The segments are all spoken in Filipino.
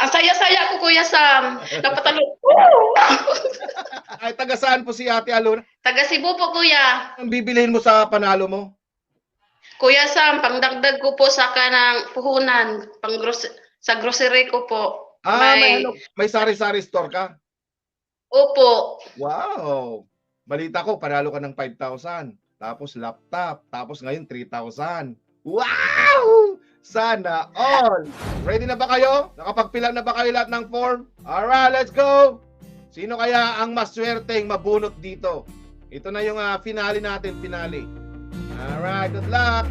Ang saya-saya ko, Kuya Sam. Napatalo. Ay, taga saan po si Ate Alona? Taga Cebu po, Kuya. Ang bibilhin mo sa panalo mo? Kuya Sam, pangdagdag ko po sa kanang puhunan, sa grocery ko po. May sari-sari store ka? Opo. Wow! Balita ko, panalo ka ng 5,000. Tapos laptop. Tapos ngayon 3,000. Wow! Sana all! Ready na ba kayo? Nakapagpila na ba kayo lahat ng form? Alright, let's go! Sino kaya ang maswerteng mabunot dito? Ito na yung finale natin, finale. Alright, good luck!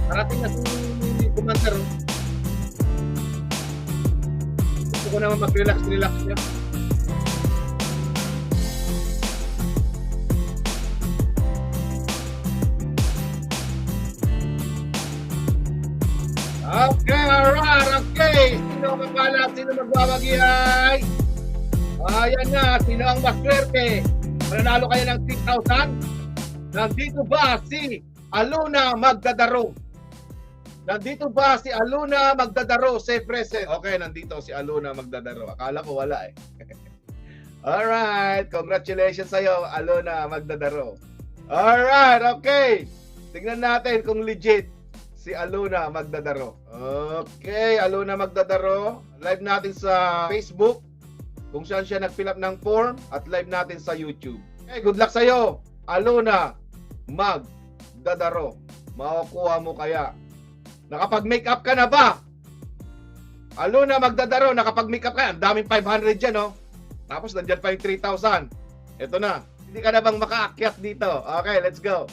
Parating na si Commander. Gusto ko naman mag-relax niya. Okay, alright, okay. Sino ang kapala? Sino magbabagay? Ayan na, sino ang maswerte? Mananalo kayo ng 3,000? Nandito ba si Aluna Magdadaro? Nandito ba si Aluna Magdadaro? Say present. Okay, nandito si Aluna Magdadaro. Akala ko wala eh. Alright, congratulations sa'yo, Aluna Magdadaro. Alright, okay. Tingnan natin kung legit si Aluna Magdadaro. Okay, Aluna Magdadaro. Live natin sa Facebook kung saan siya nag-fill up ng form at live natin sa YouTube. Okay, good luck sa'yo, Aluna Magdadaro. Makukuha mo kaya? Nakapag-makeup ka na ba? Aluna Magdadaro, nakapag-makeup ka? Ang daming 500 dyan, no? Tapos nandyan pa yung 3,000. Ito na. Hindi ka na bang makaakyat dito? Okay, let's go.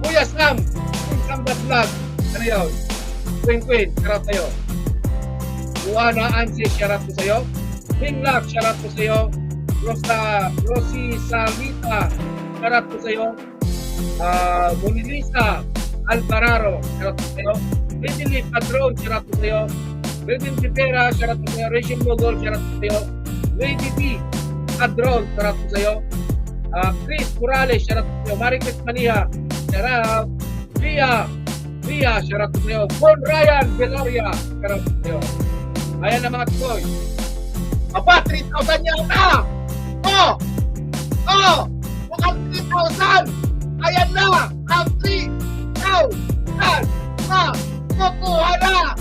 Kuya Sam! Sam Vlog. Ano yun? Queen, shoutout sa'yo. Juana Ansi, shoutout ko sa'yo. Ping Love, shoutout ko sa'yo. Rosie Samita, shoutout ko sa'yo. Monilisa Alvararo, shoutout ko sa'yo. Ridley Padron, shoutout ko sa'yo. Redin Rivera, shoutout ko sa'yo. Rachel Mogol, shoutout ko sa'yo. Lady D Padron, shoutout ko sa'yo. Chris Morales, shoutout ko sa'yo. Maricris Mania, shoutout. Ria, shoutout ko sa'yo. Bon Ryan Veloria, shoutout ko sa'yo. Ayan na mga tukoy. Aba, 3,000 yata! Mukhang 3,000! Ayan na! Ang 3,000 na kukuha na!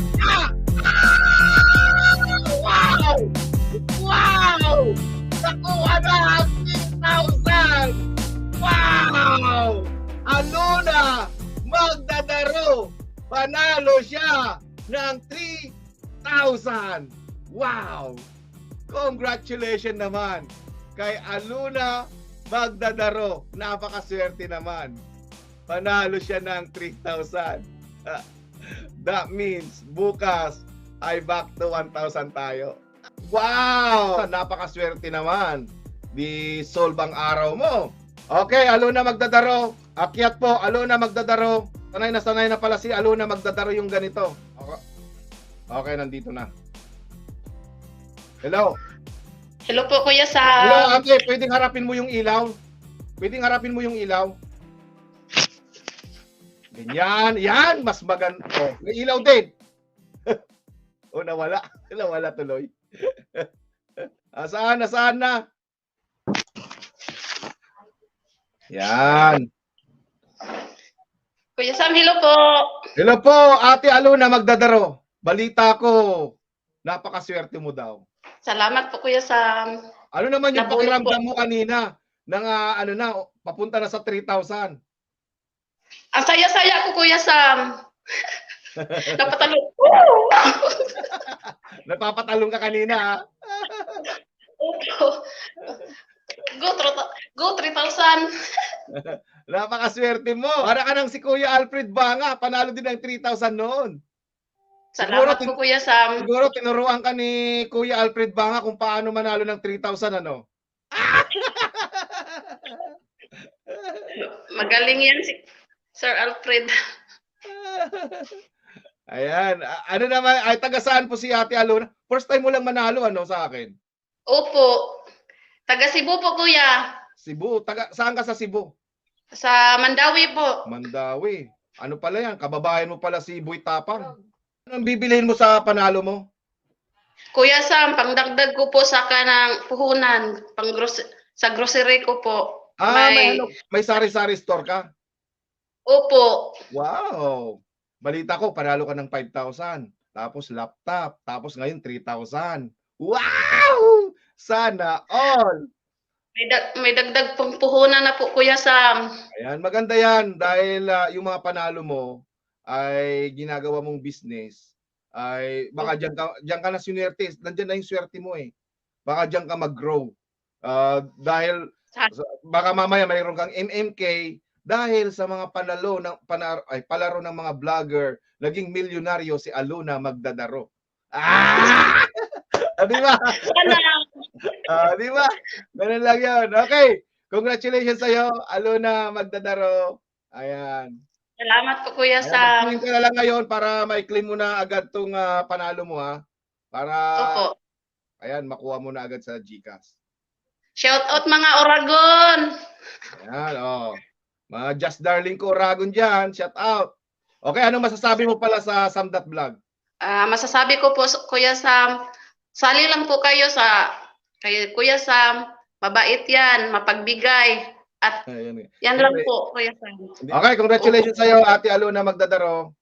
Wow! Nakuha na ang 3,000! Wow! Aluna Magdadaro! Panalo siya ng 3,000! Wow! Congratulations naman kay Aluna Magdadaro. Napakaswerte naman. Panalo siya ng 3,000. That means bukas ay back to 1,000 tayo. Wow! Napakaswerte naman. Di solve ang araw mo. Okay, Aluna Magdadaro. Akyat po, Aluna Magdadaro. Sanay na pala si Aluna Magdadaro yung ganito. Okay, nandito na. Hello. Hello po, Kuya Sam. Hello, Ate. Pwedeng harapin mo yung ilaw? Pwedeng harapin mo yung ilaw? Ganyan. Yan. Mas maganda. Oh, may ilaw din. Oh, nawala. Nawala tuloy. Asaan na? Yan. Kuya Sam, hello po. Hello po, Ate Aluna Magdadaro. Balita ko, napakaswerte mo daw. Salamat po, Kuya Sam. Ano naman yung Nabunot pakiramdam mo kanina ng papunta na sa 3,000? Ang saya-saya ko, Kuya Sam. Napatalo. Napapatalong ka kanina, ha? Go 3,000. Napakaswerte mo. Para ka nang si Kuya Alfred Banga, panalo din ng 3,000 noon. Salamat po, Kuya Sam. Siguro tinuruan ka ni Kuya Alfred Banga kung paano manalo ng 3,000, ano? Magaling yan si Sir Alfred. Ayan. Ano naman, ay taga saan po si Ate Aluna? First time mo lang manalo, ano, sa akin? Opo. Taga Cebu po, Kuya. Cebu. Saan ka sa Cebu? Sa Mandawi po. Mandawi. Ano pala yan? Kababayan mo pala si Boy Tapang. Anong bibilihin mo sa panalo mo? Kuya Sam, pangdagdag ko po sa kanang puhunan, sa grocery ko po. May sari-sari store ka? Opo. Wow! Balita ko, panalo ka ng 5,000. Tapos laptop. Tapos ngayon 3,000. Wow! Sana all! May dagdag pong puhunan na po, Kuya Sam. Ayan, maganda yan dahil yung mga panalo mo ay ginagawa mong business ay baka diyan ka na swerte. Nandiyan na yung swerte mo eh. Baka diyan ka mag-grow. Dahil baka mamaya mayroon kang MMK dahil sa mga palaro ng mga vlogger, naging milyonaryo si Aluna Magdadaro. Di ba? Di ba? Ganun lang yun. Okay. Congratulations sa'yo, Aluna Magdadaro. Ayan. Salamat po, Kuya Sam. Mag-claim ka na lang ngayon para ma-claim mo na agad tong panalo mo ha. Para, Opo. ayan, makuha mo na agad sa GCash. Shout out mga Oragon. Ayan, oh. Mga Just Darling ko Oragon dyan, shout out. Okay, anong masasabi mo pala sa Samdat Vlog? Masasabi ko po, Kuya Sam, sali lang po kayo kay Kuya Sam. Mabait yan, mapagbigay. At yan lang po, Kuya Sam. Okay, congratulations sa'yo, Ate Aluna Magdadaro.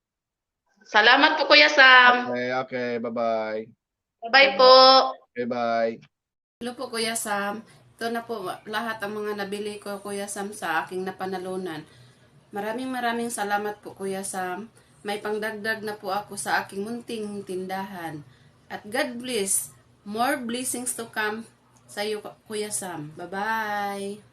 Salamat po, Kuya Sam. Okay, bye-bye. Bye-bye po. Okay, bye. Hello po, Kuya Sam. Ito na po lahat ang mga nabili ko, Kuya Sam, sa aking napanalunan. Maraming salamat po, Kuya Sam. May pangdagdag na po ako sa aking munting tindahan. At God bless. More blessings to come sa iyo, Kuya Sam. Bye-bye.